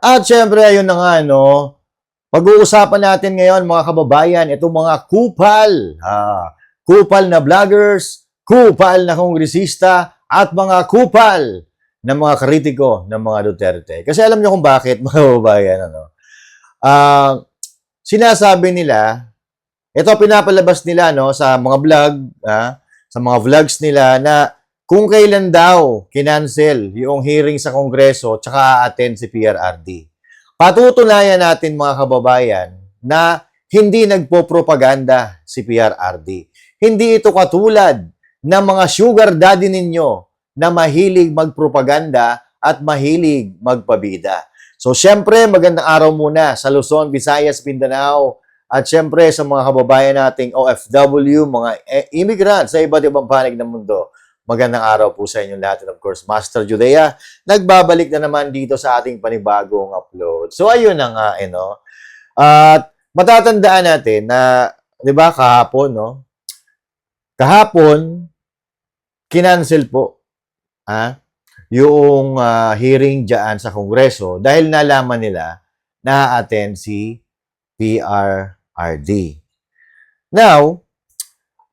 At syempre, ayun na nga, no? Pag-uusapan natin ngayon, mga kababayan, itong mga kupal na vloggers, kupal na kongresista, at mga kupal na mga kritiko ng mga Duterte. Kasi alam niyo kung bakit, mga kababayan, ano? Ah, Sinasabi nila, ito pinapalabas nila, no, sa mga vlog, sa mga vlogs nila na kung kailan daw kinancel yung hearing sa Kongreso tsaka attend si PRRD. Patutunayan natin, mga kababayan, na hindi nagpo-propaganda si PRRD. Hindi ito katulad ng mga sugar daddy ninyo na mahilig magpropaganda at mahilig magpabida. So, syempre, magandang araw muna sa Luzon, Visayas, Mindanao, at syempre sa mga kababayan nating OFW, mga immigrant sa iba't ibang panig ng mundo. Magandang araw po sa inyong lahat. And of course, Master Judea, nagbabalik na naman dito sa ating panibagong upload. So, ayun na nga, At matatandaan natin na, di ba, kahapon, no? Kahapon, kinancel po, yung hearing dyan sa Kongreso dahil nalaman nila na attend si PRRD. Now,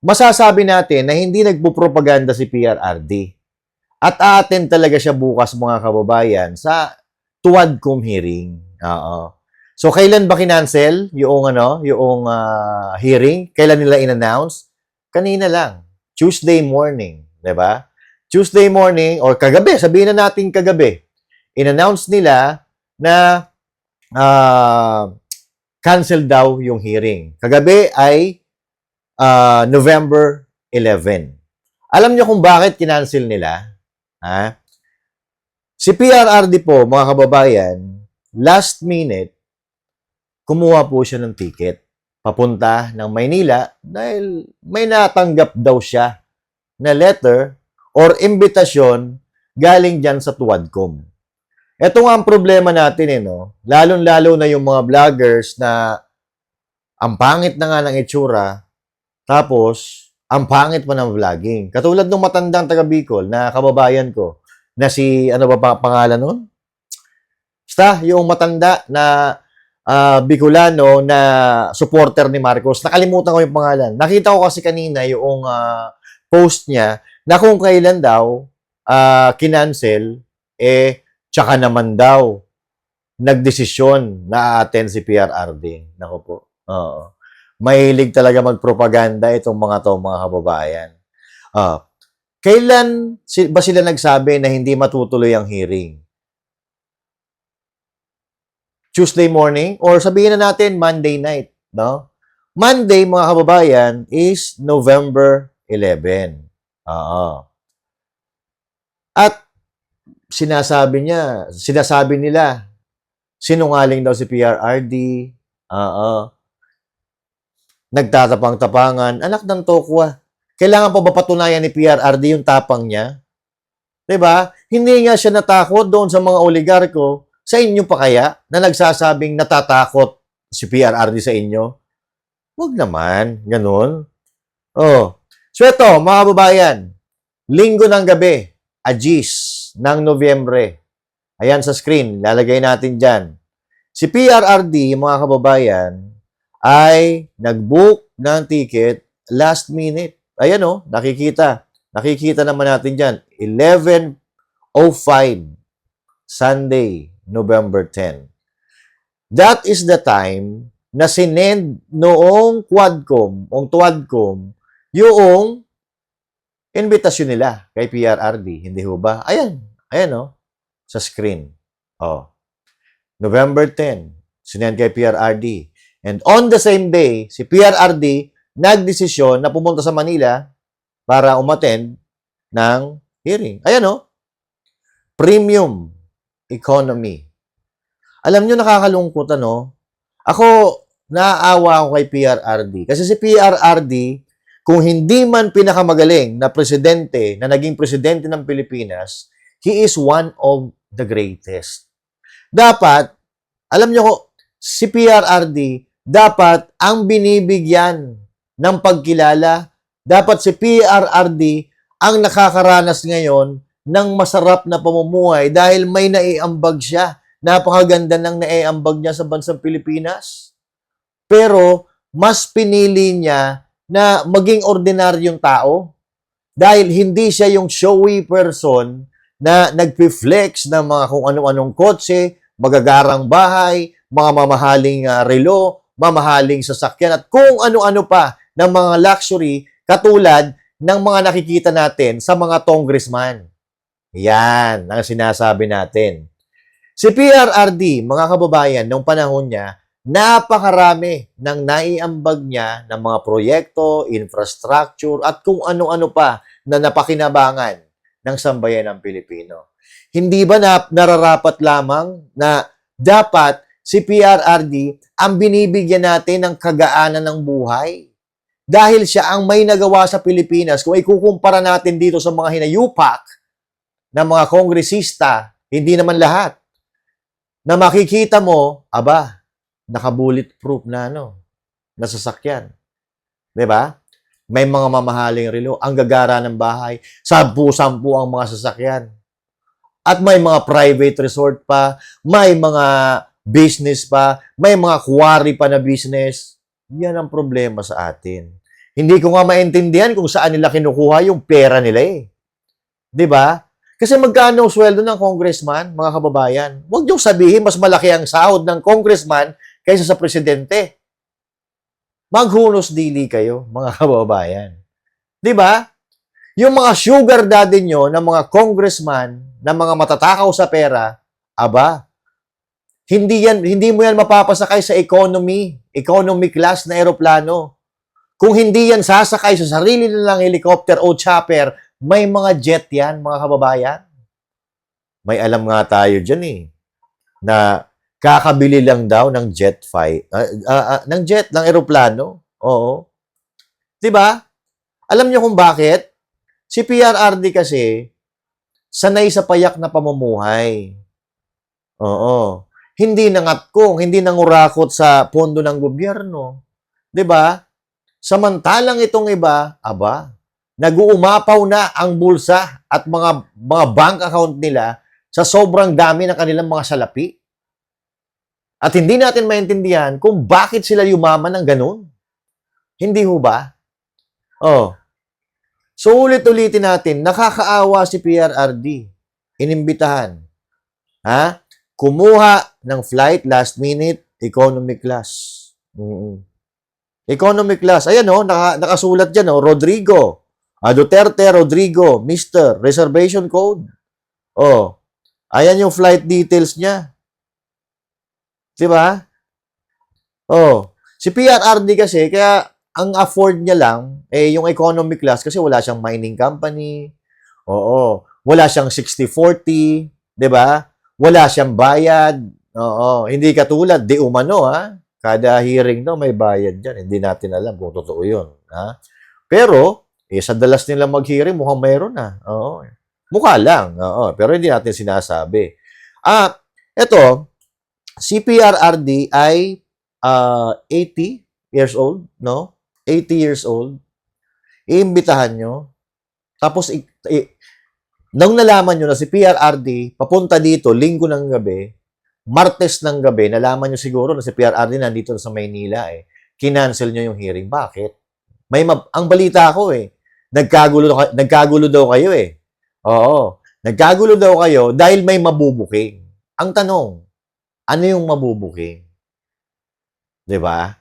masasabi natin na hindi nagpupropaganda si PRRD at a-attend talaga siya bukas, mga kababayan, sa Tuwadcom hearing. So, kailan ba kinancel yung hearing? Kailan nila in-announce? Kanina lang, Tuesday morning, 'di ba? Tuesday morning or kagabi, sabihin na natin kagabi, in-announce nila na cancel daw yung hearing. Kagabi ay November 11. Alam niyo kung bakit kinancel nila? Si PRRD po, mga kababayan, last minute, kumuha po siya ng ticket papunta ng Maynila dahil may natanggap daw siya na letter or imbitasyon galing dyan sa Tuwadcom. Ito nga ang problema natin, no? Lalong-lalo na yung mga vloggers na ang pangit na nga ng itsura, tapos ang pangit pa ng vlogging. Katulad ng matandang taga Bicol na kababayan ko, na si, ano ba pangalan nun? Basta, yung matanda na Bicolano na supporter ni Marcos. Nakalimutan ko yung pangalan. Nakita ko kasi kanina yung post niya na kung kailan daw kinancel, tsaka naman daw nagdesisyon na attend si PRRD. Naku po. Mahilig talaga magpropaganda itong mga kababayan. Kailan ba sila nagsabi na hindi matutuloy ang hearing? Tuesday morning or sabihin na natin Monday night, no? Monday, mga kababayan, is November 11. At sinasabi nila, sinungaling daw si PRRD, nagtatapang-tapangan, anak ng tokwa. Kailangan pa ba patunayan ni PRRD yung tapang niya? 'Di ba? Hindi nga siya natakot doon sa mga oligarko. Sa inyo pa kaya na nagsasabing natatakot si PRRD sa inyo? Huwag naman, ganun. So ito, mga kababayan, linggo ng gabi, Agis ng Nobyembre. Ayan sa screen, lalagay natin dyan. Si PRRD, mga kababayan, ay nag-book ng ticket last minute. Ayan nakikita. Nakikita naman natin dyan. 11:05 Sunday, November 10. That is the time na sinend noong Tuwadcom, yung invitasyon nila kay PRRD. Hindi ho ba? Ayan, sa screen. November 10, sinend kay PRRD. And on the same day, si PRRD nagdesisyon na pumunta sa Manila para umattend ng hearing. Ayan premium economy. Alam nyo, nakakalungkot, Ako, naaawa ako kay PRRD. Kasi si PRRD, kung hindi man pinakamagaling na presidente, na naging presidente ng Pilipinas, he is one of the greatest. Dapat, alam nyo, si PRRD, dapat ang binibigyan ng pagkilala, dapat si PRRD ang nakakaranas ngayon ng masarap na pamumuhay dahil may naiambag siya napakaganda ng naiambag niya sa bansang Pilipinas. Pero, mas pinili niya na maging ordinaryong tao dahil hindi siya yung showy person na nagpi-flex ng mga kung ano-anong kotse, magagarang bahay, mga mamahaling relo, mamahaling sasakyan, at kung ano-ano pa ng mga luxury katulad ng mga nakikita natin sa mga congressman. Yan ang sinasabi natin. Si PRRD, mga kababayan, nung panahon niya, napakarami ng naiambag niya ng mga proyekto, infrastructure, at kung ano-ano pa na napakinabangan ng sambayan ng Pilipino. Hindi ba nararapat lamang na dapat si PRRD ang binibigyan natin ng kagaanan ng buhay? Dahil siya ang may nagawa sa Pilipinas, kung ikukumpara natin dito sa mga hinayupak ng mga kongresista, hindi naman lahat, na makikita mo, aba, naka-bulletproof na na sasakyan. 'Di ba? May mga mamahaling relo, ang gagara ng bahay, 10-10 ang mga sasakyan. At may mga private resort pa, may mga business pa, may mga quarry pa na business. Yan ang problema sa atin. Hindi ko nga maintindihan kung saan nila kinukuha yung pera nila eh. 'Di ba? Kasi magkano ang sweldo ng congressman, mga kababayan? Huwag niyong sabihin mas malaki ang sahod ng congressman kaysa sa presidente. Maghunos dili kayo, mga kababayan. 'Di ba? Yung mga sugar daddy nyo ng mga congressman, ng mga matatakaw sa pera, aba, hindi mo yan mapapasakay sa economy class na eroplano. Kung hindi yan sasakay sa sarili nilang helicopter o chopper, may mga jet yan, mga kababayan. May alam nga tayo dyan na kakabili lang daw ng ng eroplano. Oo. 'Di ba? Alam niyo kung bakit? Si PRRD kasi sanay sa payak na pamumuhay. Oo. Hindi nangatkong, hindi nangurakot sa pondo ng gobyerno. 'Di ba? Samantalang itong iba, aba, nag-uumapaw na ang bulsa at mga bank account nila sa sobrang dami ng kanilang mga salapi. At hindi natin maintindihan kung bakit sila yumaman ng ganun. Hindi ho ba? Oh. So ulit-ulitin natin, nakakaawa si PRRD. Inimbitahan. Ha? Kumuha ng flight last minute, economy class. Economy class. Ayan nakasulat dyan Rodrigo. Duterte Rodrigo, Mr. Reservation code. Oh. Ayan yung flight details niya. 'Di ba? Oh. Si PRRD kasi, kaya ang afford niya lang, yung economy class kasi wala siyang mining company. Oo. Wala siyang 60-40. 'Di ba? Wala siyang bayad. Oo. Hindi katulad, di umano kada hearing may bayad dyan. Hindi natin alam kung totoo yun. Pero, sa dalas nila mag-hearing, mukhang mayroon na. Oo. Mukha lang. Oo. Pero hindi natin sinasabi. Ito, si PRRD ay 80 years old, no? 80 years old. Iimbitahan nyo. Tapos, nang nalaman nyo na si PRRD, papunta dito, linggo ng gabi, Martes ng gabi, nalaman nyo siguro na si PRRD nandito na sa Maynila Kinancel nyo yung hearing. Bakit? Ang balita ko nagkagulo daw kayo Oo. Nagkagulo daw kayo dahil may mabubuking. Ang tanong, ano yung mabubuking? 'Di ba?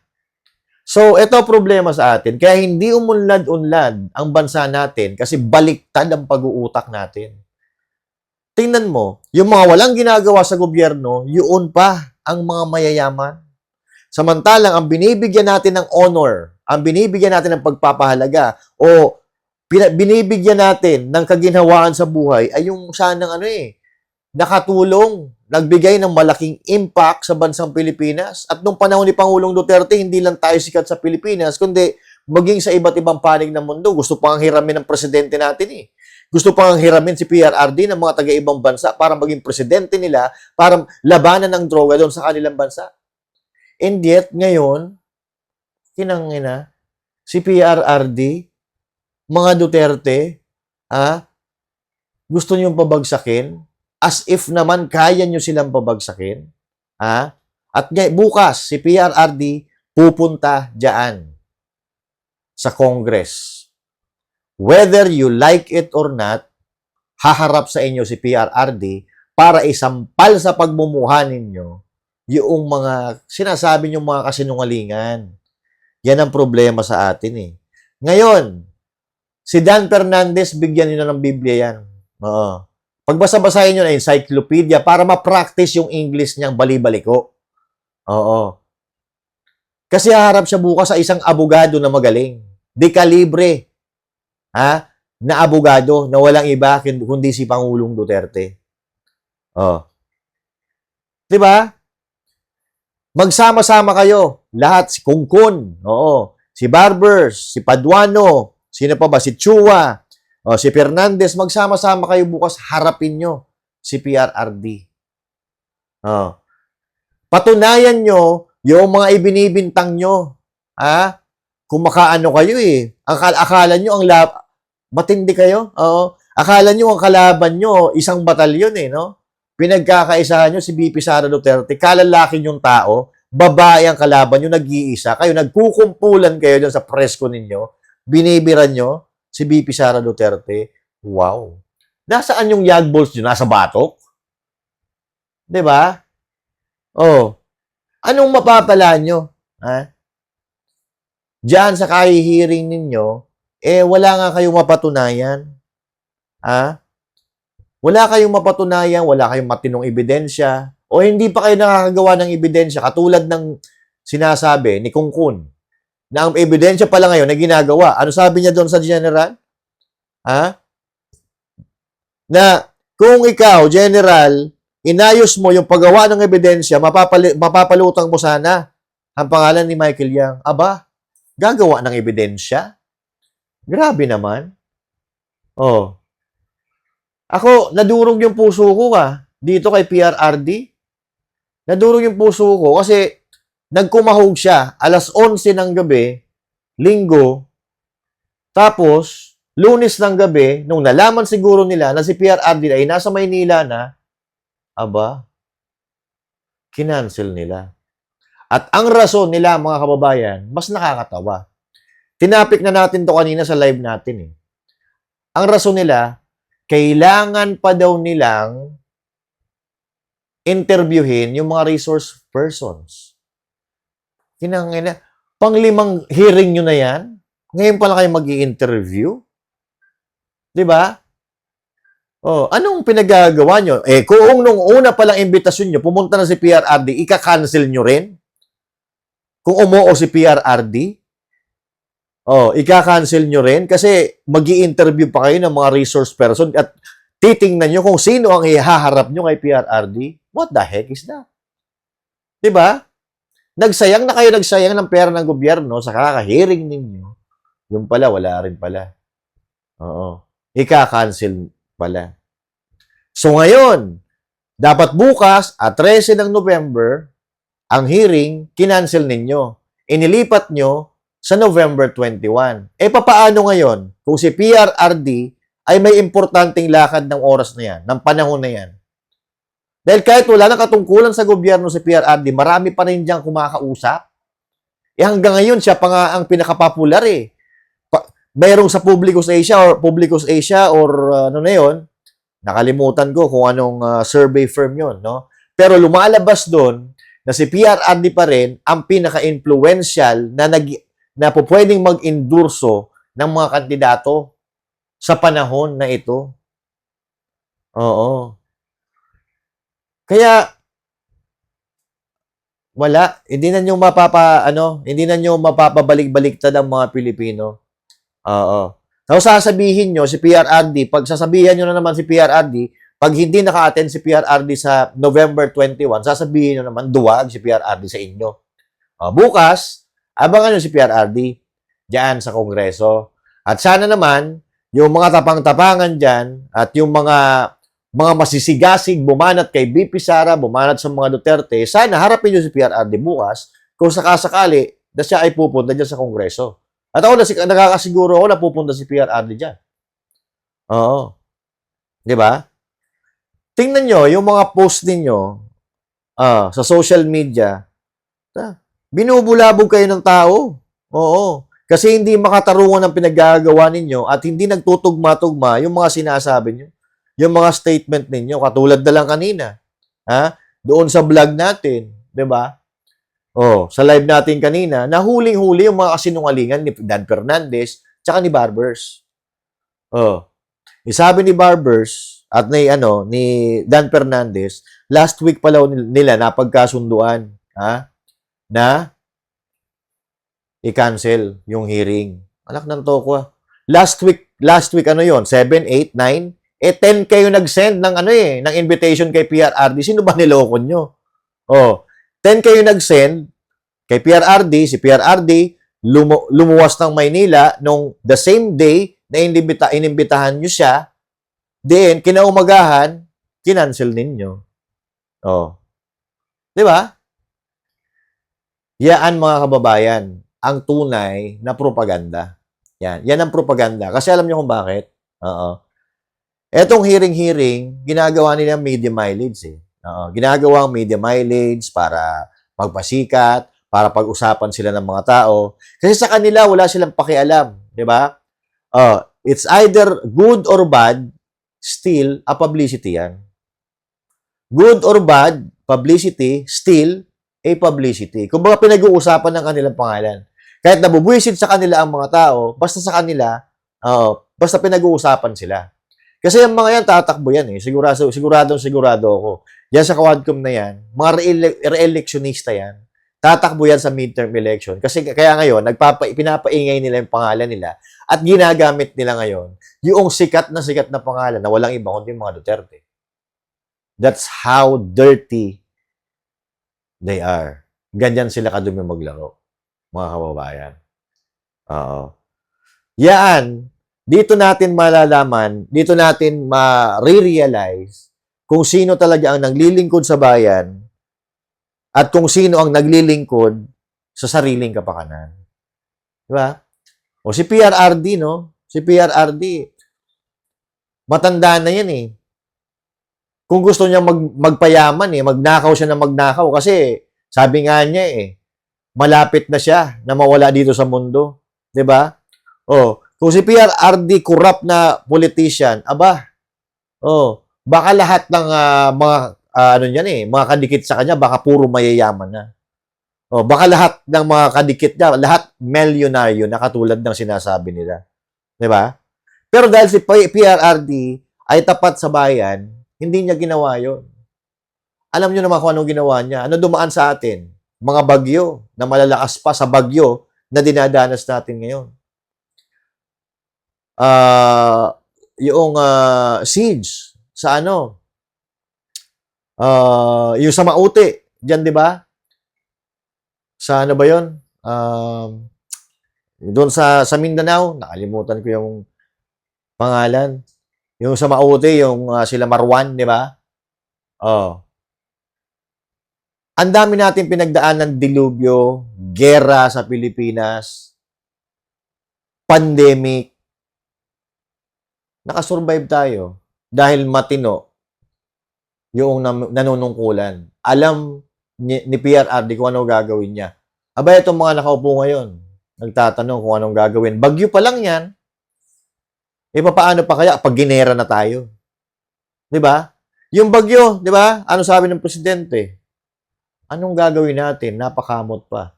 So, ito problema sa atin. Kaya hindi umunlad-unlad ang bansa natin kasi baliktad ang pag-uutak natin. Tingnan mo, yung mga walang ginagawa sa gobyerno, yun pa ang mga mayayaman. Samantalang ang binibigyan natin ng honor, ang binibigyan natin ng pagpapahalaga, o binibigyan natin ng kaginhawaan sa buhay ay yung sanang nakatulong, nagbigay ng malaking impact sa bansang Pilipinas. At nung panahon ni Pangulong Duterte, hindi lang tayo sikat sa Pilipinas, kundi maging sa iba't ibang panig ng mundo. Gusto pang hiramin ng presidente natin Gusto pang hiramin si PRRD ng mga taga-ibang bansa para maging presidente nila, para labanan ng droga doon sa kanilang bansa. And yet, ngayon, si PRRD, mga Duterte, gusto niyong pabagsakin As if naman kaya nyo silang babagsakin. Ha? At bukas, si PRRD pupunta dyan sa Congress. Whether you like it or not, haharap sa inyo si PRRD para isampal sa pagmumuha ninyo yung mga sinasabi nyo mga kasinungalingan. Yan ang problema sa atin eh. Ngayon, si Dan Fernandez, bigyan nyo na ng Biblia yan. Oo. Pagbasa-basahin nyo na encyclopedia para ma-practice yung English niyang bali-baliko. Oo. Kasi haharap siya bukas sa isang abogado na magaling. Di kalibre. Ha? Na abogado na walang iba kundi si Pangulong Duterte. Oh. 'Di ba? Magsama-sama kayo, lahat si Kungkun, oo, si Barbers, si Paduano, sino pa ba si Chua, si Fernandez, magsama-sama kayo bukas harapin nyo si PRRD. Oh. Patunayan nyo yung mga ibinibintang nyo. Ha? Kumakaano kayo eh. Akala nyo matindi kayo? Oo. Akala nyo ang kalaban nyo, isang batalyon eh, no? Pinagkakaisahan nyo si VP Sara Duterte, kalalaki yung tao, babae ang kalaban nyo, nag-iisa. Kayo, nagkukumpulan kayo dyan sa presko ninyo, binibiran nyo si VP Sara Duterte. Wow. Nasaan yung yag balls nyo? Nasa batok? 'Di ba? Oh. Anong mapapala nyo? Ha? Diyan sa kahihiring ninyo, wala nga kayong mapatunayan. Ha? Wala kayong mapatunayan, wala kayong matinong ebidensya, o hindi pa kayo nakakagawa ng ebidensya, katulad ng sinasabi ni Kungkun, na ang ebidensya pala ngayon na ginagawa. Ano sabi niya doon sa general? Ha? Na kung ikaw, general, inayos mo yung paggawa ng ebidensya, mapapalutang mo sana ang pangalan ni Michael Yang. Aba, gagawa ng ebidensya? Grabe naman. Oh. Ako, nadurog yung puso ko dito kay PRRD. Nadurog yung puso ko kasi nagkumahog siya alas 11 ng gabi, linggo, tapos Lunes ng gabi, nung nalaman siguro nila na si PRRD ay nasa Maynila na, aba, kinancel nila. At ang rason nila, mga kababayan, mas nakakatawa. Tinapik na natin to kanina sa live natin eh. Ang rason nila, kailangan pa daw nilang interviewin yung mga resource persons. Panglimang hearing nyo na yan? Ngayon pala kayo mag-i-interview? Diba? Oh, anong pinagagawa nyo? Kung nung una palang imbitasyon nyo, pumunta na si PRRD, ika-cancel nyo rin? Kung umuo si PRRD? Oh, ika-cancel nyo rin kasi magi-interview pa kayo ng mga resource person at titingnan nyo kung sino ang ihaharap nyo kay PRRD. What the heck is that? Diba? Nagsayang ng pera ng gobyerno sa kaka-hearing ninyo. Yung pala, wala rin pala. Oo. Ika-cancel pala. So ngayon, dapat bukas at 13 ng November, ang hearing, kinancel ninyo. Inilipat nyo sa November 21. Papaano ngayon kung si PRRD ay may importanteng lakad ng oras na yan, ng panahon na yan? Dahil kahit wala nang katungkulan sa gobyerno si PRRD, marami pa rin diyang kumakausap. Hanggang ngayon, siya pa nga ang pinakapopular eh. Mayroong sa Publicus Asia or ano na yun, nakalimutan ko kung anong survey firm yun, no? Pero lumalabas doon na si PRRD pa rin ang pinaka-influential na pwedeng mag-endurso ng mga kandidato sa panahon na ito. Oo. Kaya wala, hindi na nyo mapapabalik-baliktad ang mga Pilipino. Oo. So sasabihin nyo si PRRD, pag sasabihan nyo na naman si PRRD, pag hindi naka-attend si PRRD sa November 21, sasabihin nyo naman duwag si PRRD sa inyo. Bukas, abangan nyo si PRRD diyan sa Kongreso. At sana naman, yung mga tapang-tapangan dyan at yung mga masisigasig bumanat kay BP Sara, bumanat sa mga Duterte, sana harapin nyo si PRRD bukas kung sakasakali na siya ay pupunta dyan sa Kongreso. At ako nakakasiguro ako na pupunta si PRRD dyan. Oo. Di ba? tingnan nyo, yung mga post ninyo sa social media, binubulabog kayo ng tao. Oo. Kasi hindi makatarungan ang pinaggagawa ninyo at hindi nagtutugma-tugma yung mga sinasabi nyo. Yung mga statement ninyo, katulad na lang kanina. Ha? Doon sa vlog natin, 'di ba? Sa live natin kanina, nahuling-huli yung mga kasinungalingan ni Dan Fernandez tsaka ni Barbers. Sabi ni Barbers at ni Dan Fernandez, last week pa nila napagkasunduan, na i-cancel yung hearing. Anak ng toko. Last week ano yon? 7, 8, 9? 10 kayo nag-send ng invitation kay PRRD. Sino ba niloko nyo? 10 kayo nag-send kay PRRD, si PRRD lumuwas ng Maynila nung the same day na inimbitahan nyo siya, then kinaumagahan, kinancel ninyo. Di ba? Yan mga kababayan, ang tunay na propaganda. Yan ang propaganda. Kasi alam niyo kung bakit? Etong hearing, ginagawa nila media mileage. Ginagawa ang media mileage para magpasikat, para pag-usapan sila ng mga tao. Kasi sa kanila, wala silang pakialam. Di ba? It's either good or bad, still a publicity yan. Good or bad, publicity, still a publicity. Kung baka pinag-uusapan ng kanilang pangalan. Kahit nabubwisit sa kanila ang mga tao, basta sa kanila, basta pinag-uusapan sila. Kasi yung mga yan, tatakbo yan eh. Sigurado ako. Yan sa Quadcom na yan, mga re-electionista yan, tatakbo yan sa midterm election. Kasi kaya ngayon, pinapaingay nila yung pangalan nila at ginagamit nila ngayon yung sikat na pangalan na walang iba kundi mga Duterte. That's how dirty they are. Ganyan sila kadumi maglaro, mga kababayan. Yan. Dito natin malalaman, dito natin ma-realize kung sino talaga ang naglilingkod sa bayan at kung sino ang naglilingkod sa sariling kapakanan. Diba? Si PRRD, no? Si PRRD, matanda na yan eh. Kung gusto niya magpayaman eh, magnakaw siya na magnakaw kasi sabi nga niya eh, malapit na siya na mawala dito sa mundo. Diba? Kung si PRRD corrupt na politician, baka lahat ng mga kadikit sa kanya, baka puro mayayaman na. Baka lahat ng mga kadikit niya, lahat milyonaryo na katulad ng sinasabi nila. 'Di ba? Pero dahil si PRRD ay tapat sa bayan, hindi niya ginawa 'yon. Alam niyo naman kung anong ginawa niya. Ano dumaan sa atin? Mga bagyo na malalakas pa sa bagyo na dinadanas natin ngayon. Yung siege sa yung sa Maute, diyan 'di ba? Sa ano ba 'yon? Doon sa Mindanao, nakalimutan ko yung pangalan. Yung sa Maute, yung sila Marwan, 'di ba? Ang dami natin pinagdaanan dilubyo, gera sa Pilipinas, pandemic. Nakasurvive tayo dahil matino yung nanunungkulan. Alam ni PRRD kung ano gagawin niya. Itong mga nakaupo ngayon, nagtatanong kung anong gagawin. Bagyo pa lang yan. Paano pa kaya pag ginera na tayo? 'Di ba? Yung bagyo, 'di ba? Ano sabi ng presidente? Anong gagawin natin? Napakamot pa.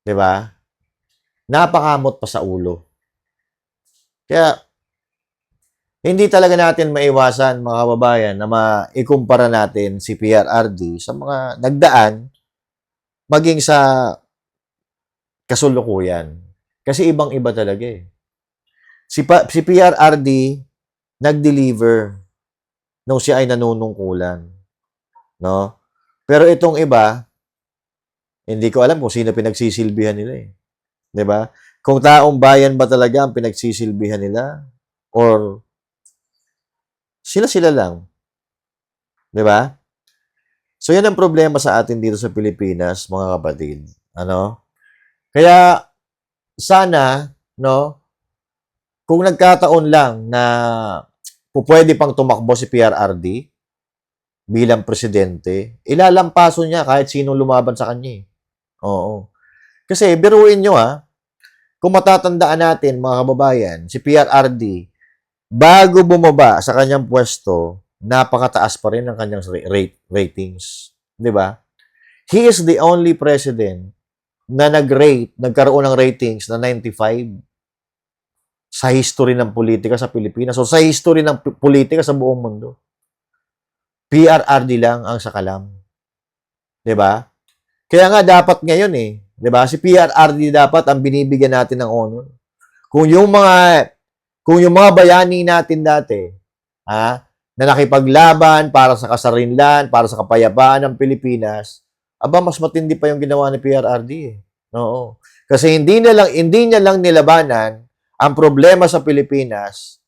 'Di ba? Napakamot pa sa ulo. Kaya, hindi talaga natin maiwasan, mga kababayan, na maikumpara natin si PRRD sa mga nagdaan maging sa kasulukuyan. Kasi ibang-iba talaga eh. Si PRRD nag-deliver nung siya ay nanunungkulan. No? Pero itong iba, hindi ko alam kung sino pinagsisilbihan nila eh. 'Di ba? Kung taong bayan ba talaga ang pinagsisilbihan nila or sila lang. 'Di ba? So yan ang problema sa atin dito sa Pilipinas, mga kapatid. Kaya sana, no, kung nagkataon lang na pwede pang tumakbo si PRRD bilang presidente, ilalampaso niya kahit sino lumaban sa kanya. Oo. Kasi biruin nyo kung matatandaan natin mga kababayan, si PRRD, bago bumaba sa kanyang pwesto, napakataas pa rin ang kanyang ratings. Di ba? He is the only president na nagkaroon ng ratings na 95 sa history ng politika sa Pilipinas o sa history ng politika sa buong mundo. PRRD lang ang sakalam. 'Di ba? Kaya nga dapat ngayon 'di ba? Si PRRD dapat ang binibigyan natin ng honor. Kung yung mga bayani natin dati, na nakipaglaban para sa kasarinlan, para sa kapayapaan ng Pilipinas, mas matindi pa yung ginawa ni PRRD. Oo. Kasi hindi niya lang nilabanan ang problema sa Pilipinas,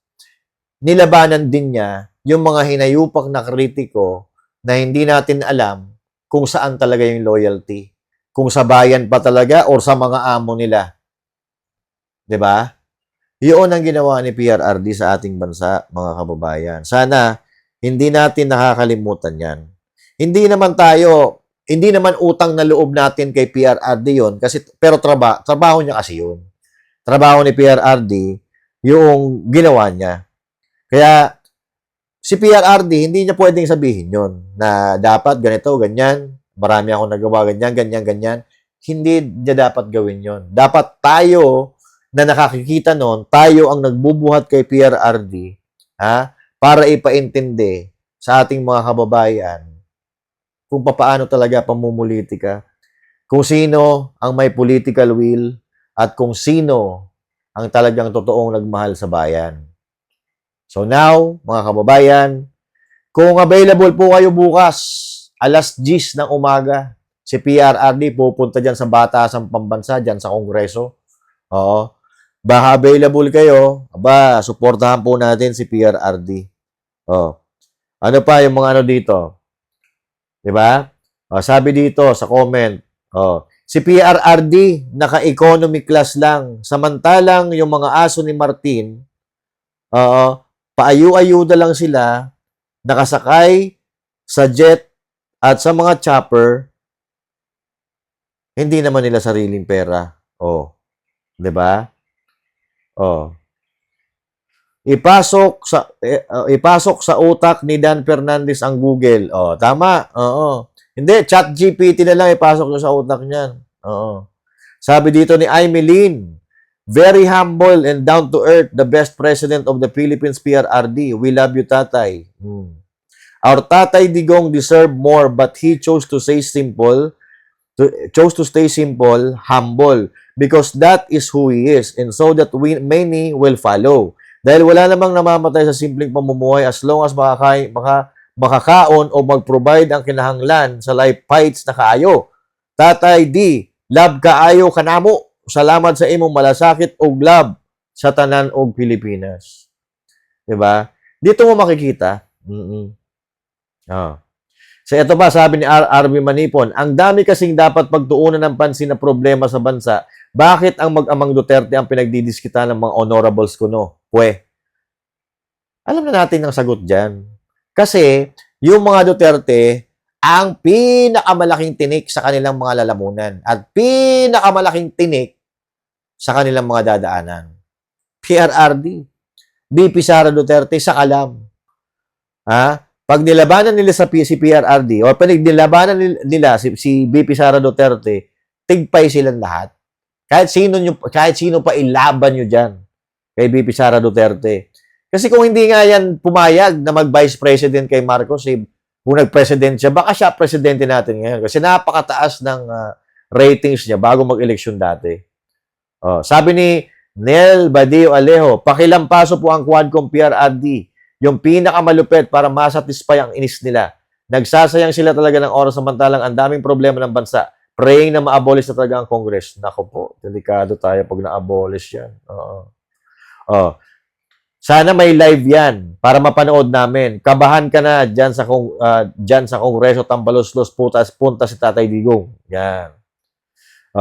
nilabanan din niya yung mga hinayupak na kritiko na hindi natin alam kung saan talaga yung loyalty. Kung sa bayan pa talaga or sa mga amo nila. 'Di ba? Yun ang ginawa ni PRRD sa ating bansa, mga kababayan. Sana hindi natin nakakalimutan 'yan. Hindi naman utang na loob natin kay PRRD 'yon pero trabaho niya kasi 'yun. Trabaho ni PRRD yung ginawa niya. Kaya si PRRD, hindi niya pwedeng sabihin yon na dapat ganito, ganyan, marami akong nagawa, ganyan, ganyan, ganyan. Hindi niya dapat gawin yon. Dapat tayo na nakakikita noon, tayo ang nagbubuhat kay PRRD para ipaintindi sa ating mga kababayan kung paano talaga pamumulitika, kung sino ang may political will, at kung sino ang talagang totoong nagmahal sa bayan. So now, mga kababayan, kung available po kayo bukas, alas 10 ng umaga, si PRRD pupunta dyan sa Batasang Pambansa, dyan sa Kongreso. Oo. Baka available kayo, suportahan po natin si PRRD. Ano pa yung mga dito? Diba? Sabi dito sa comment, si PRRD, naka-economy class lang. Samantalang yung mga aso ni Martin, paayu-ayuda lang sila, nakasakay sa jet at sa mga chopper, hindi naman nila sariling pera. 'Di ba? Ipasok sa utak ni Dan Fernandez ang Google. Tama. Hindi, ChatGPT na lang ipasok nyo sa utak niyan. Sabi dito ni Aimeline, very humble and down to earth, the best president of the Philippines, PRRD. We love you, Tatay. Our Tatay Digong deserve more, but he chose to stay simple, humble, because that is who he is, and so that many will follow. Dahil wala namang namamatay sa simpleng pamumuhay as long as makakaon o mag-provide ang kinahanglan sa life fights na kaayo. Tatay D, love kaayo kanamo. Salamat sa imong malasakit og love sa tanan og Pilipinas. 'Di ba? Dito mo makikita. So ito pa, sabi ni RB Manipon, ang dami kasing dapat pagtuunan ng pansin na problema sa bansa. Bakit ang mag-amang Duterte ang pinagdidiskita ng mga honorables kuno? Alam na natin ang sagot dyan. Kasi yung mga Duterte, ang pinakamalaking tinik sa kanilang mga lalamunan at pinakamalaking tinik sa kanilang mga dadaanan. PRRD, BP Sara Duterte sa kalam. Pag nilabanan nila si PRRD o pag nilabanan nila si BP Sara Duterte, tigpay silang lahat. Kahit sino pa ilaban nyo dyan kay BP Sara Duterte. Kasi kung hindi nga yan pumayag na mag-vice president kay Marcos, kung nag-president siya, baka siya presidente natin ngayon. Kasi napakataas ng ratings niya bago mag-eleksyon dati. Sabi ni Nel Badio Alejo, pakilampaso po ang Quadcom PRRD. Yung pinakamalupit para masatisfy ang inis nila. Nagsasayang sila talaga ng oras samantalang ang daming problema ng bansa. Praying na ma-abolish na talaga ang Congress. Nako po, delikado tayo pag na-abolish yan. Sana may live yan para mapanood namin. Kabahan ka na dyan sa Kongreso, Tambalos-los, punta si Tatay Digong. Yan.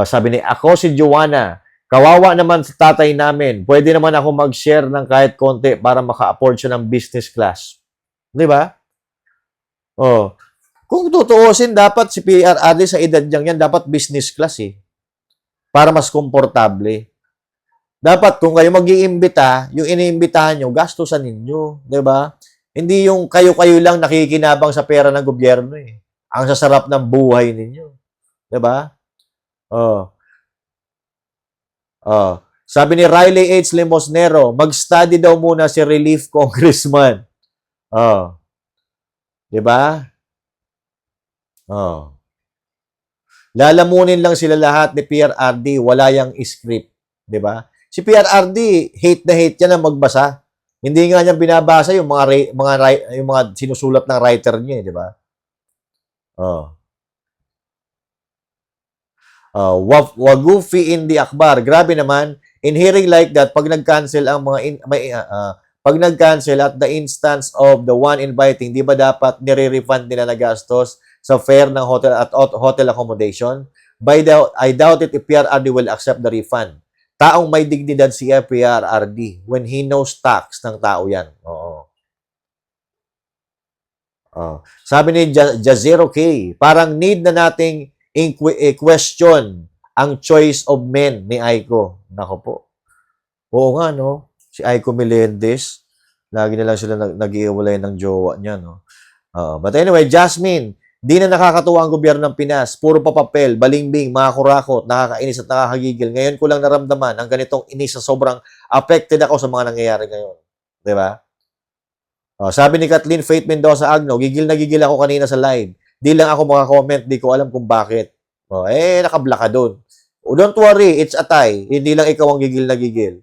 Sabi ni, ako si Joanna, Kawawa naman sa tatay namin. Pwede naman ako mag-share ng kahit konti para maka-afford siya ng business class. Di ba? Oh. Kung tutuusin, dapat si PRRD sa edad niyang yan, dapat business class eh. Para mas komportable. Dapat kung kayo mag-iimbita, yung iniimbitahan nyo, gastusan ninyo. Di ba? Hindi yung kayo-kayo lang nakikinabang sa pera ng gobyerno eh. Ang sasarap ng buhay ninyo. Di ba? Oh. Oh. Sabi ni Riley H. Limosnero, mag-study daw muna si Relief Congressman. Oh. Di ba? Oh. Lalamunin lang sila lahat ni PRRD, wala yang script. Di ba? Si PRRD, hate na hate yan ang magbasa. Hindi nga niya binabasa yung yung mga sinusulat ng writer niya, di ba? Oh. Wagufi in the akbar. Grabe naman. In hearing like that, pag nag-cancel ang mga pag nag-cancel at the instance of the one inviting, di ba dapat nire-refund nila na gastos sa fare ng hotel at hotel accommodation? I doubt it if PRRD will accept the refund. Taong may dignidad si PRRD when he knows tax ng tao yan. Oo. Sabi ni Jazero K, parang need na nating question ang choice of men ni Aiko. Nako po. Oo nga, no? Si Aiko Melendez, lagi na lang sila nag-iwalay ng jowa niya, no? But anyway, Jasmine, di na nakakatuwa ang gobyerno ng Pinas. Puro papapel, balimbing, mga kurakot, nakakainis at nakakagigil. Ngayon ko lang naramdaman ang ganitong inis na sobrang affected ako sa mga nangyayari ngayon. Di ba? Sabi ni Kathleen Faith Mendoza Agno, gigil na gigil ako kanina sa live. Di lang ako makakomment, di ko alam kung bakit. Nakablock ka doon. Don't worry, it's a tie. Hindi lang ikaw ang gigil na gigil.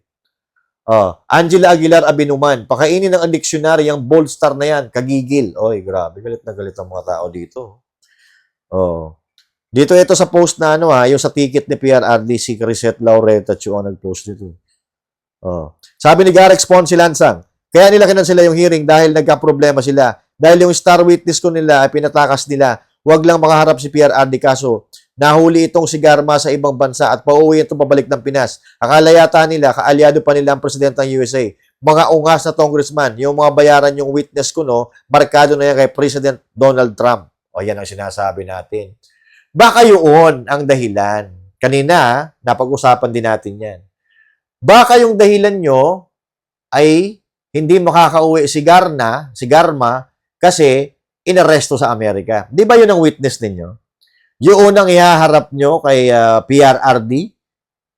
Angela Aguilar Abinuman, pakainin ng dictionary yung bold star na yan, kagigil. Oy, grabe, galit na galit ang mga tao dito. Dito ito sa post na yung sa ticket ni PRRD, si Crisette Laureta Chu ang nag-post dito. Sabi ni Garex Ponsilansang, kaya nila sila yung hearing dahil nagka-problema sila. Dahil yung star witness ko nila ay pinatakas nila. Huwag lang makaharap si PRRD kaso nahuli itong si Garma sa ibang bansa at pauwi ito pabalik ng Pinas. Akala yata nila, kaalyado pa nila ang presidente ng USA. Mga ungas na congressman, yung mga bayaran yung witness ko, markado na yan kay President Donald Trump. Yan ang sinasabi natin. Baka yun ang dahilan. Kanina, napag-usapan din natin yan. Baka yung dahilan nyo ay hindi makakauwi si Garma, kasi inaresto sa Amerika. Di ba yun ang witness ninyo? Yung unang ihaharap nyo kay PRRD?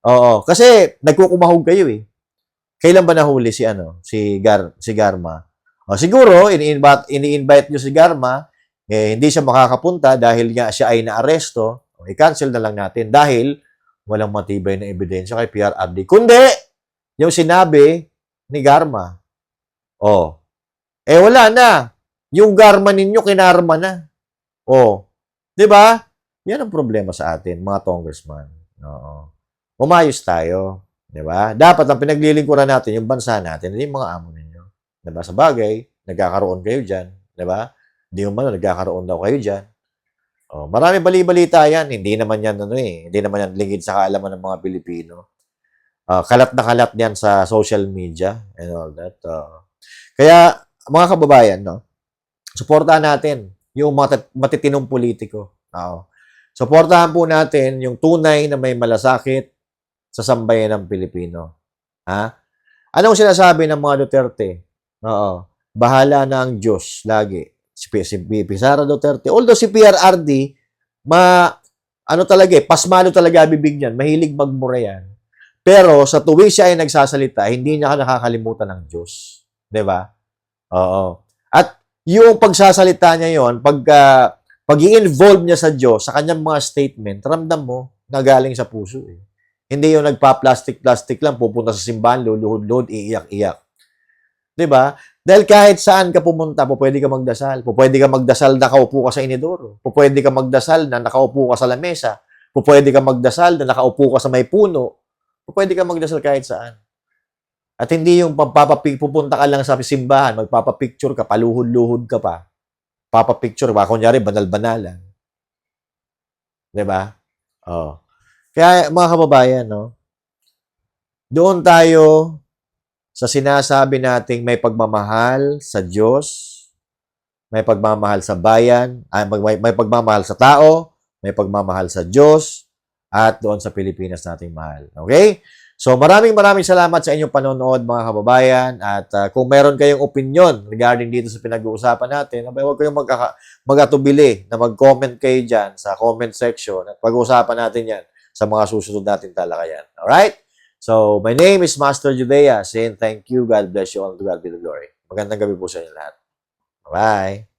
Oo. Kasi nagkukumahog kayo eh. Kailan ba nahuli si Garma? Siguro, ini-invite nyo si Garma, hindi siya makakapunta dahil nga siya ay naaresto. I-cancel na lang natin dahil walang matibay na ebidensya kay PRRD. Kundi, yung sinabi ni Garma. Wala na. Yung Garma ninyo, kinarma na. Di ba? Yan ang problema sa atin, mga congressman. Umayos tayo. Di ba? Dapat ang pinaglilingkuran natin, yung bansa natin, hindi yung mga amo ninyo. Di ba? Sa bagay, nagkakaroon kayo dyan. Di ba? Hindi yung nagkakaroon daw kayo dyan. Marami bali-balita yan. Hindi naman yan, hindi naman yan lingid sa kaalaman ng mga Pilipino. Kalat na kalat yan sa social media and all that. Kaya, mga kababayan, suportahan natin yung matitinong politiko. Suportahan po natin yung tunay na may malasakit sa sambayan ng Pilipino. Anong sinasabi ng mga Duterte? Bahala na ang Diyos lagi. Si BP Sara Duterte. Although si PRRD, pasmado talaga bibig niyan. Mahilig magmura yan. Pero sa tuwing siya ay nagsasalita, hindi niya nakakalimutan ng Diyos. Diba? At yung pagsasalita niya yon, pag i-involve niya sa Diyos, sa kanyang mga statement, ramdam mo na galing sa puso. Hindi yung nagpa-plastic-plastic lang, pupunta sa simbahan, luluhod-luhod, iiyak-iyak. Diba? Dahil kahit saan ka pumunta, pwede ka magdasal. Pwede ka magdasal na nakaupo ka sa inidoro. Pwede ka magdasal na nakaupo ka sa lamesa. Pwede ka magdasal na nakaupo ka sa may puno. Pwede ka magdasal kahit saan. At hindi yung pupunta ka lang sa simbahan, magpapapicture ka, paluhod-luhod ka pa. Papapicture, kunyari, banal-banalan. Diba? Kaya, mga kababayan, Doon tayo sa sinasabi nating may pagmamahal sa Diyos, may pagmamahal sa bayan, may pagmamahal sa tao, may pagmamahal sa Diyos, at doon sa Pilipinas nating mahal. Okay? So maraming salamat sa inyong panonood mga kababayan, at kung meron kayong opinion regarding dito sa pinag-uusapan natin, huwag kayong mag-atubili na mag-comment kayo dyan sa comment section at pag-uusapan natin yan sa mga susunod natin talakayan. Alright? So, my name is Master Judea saying thank you, God bless you all, to God be the glory. Magandang gabi po sa inyo lahat. Bye!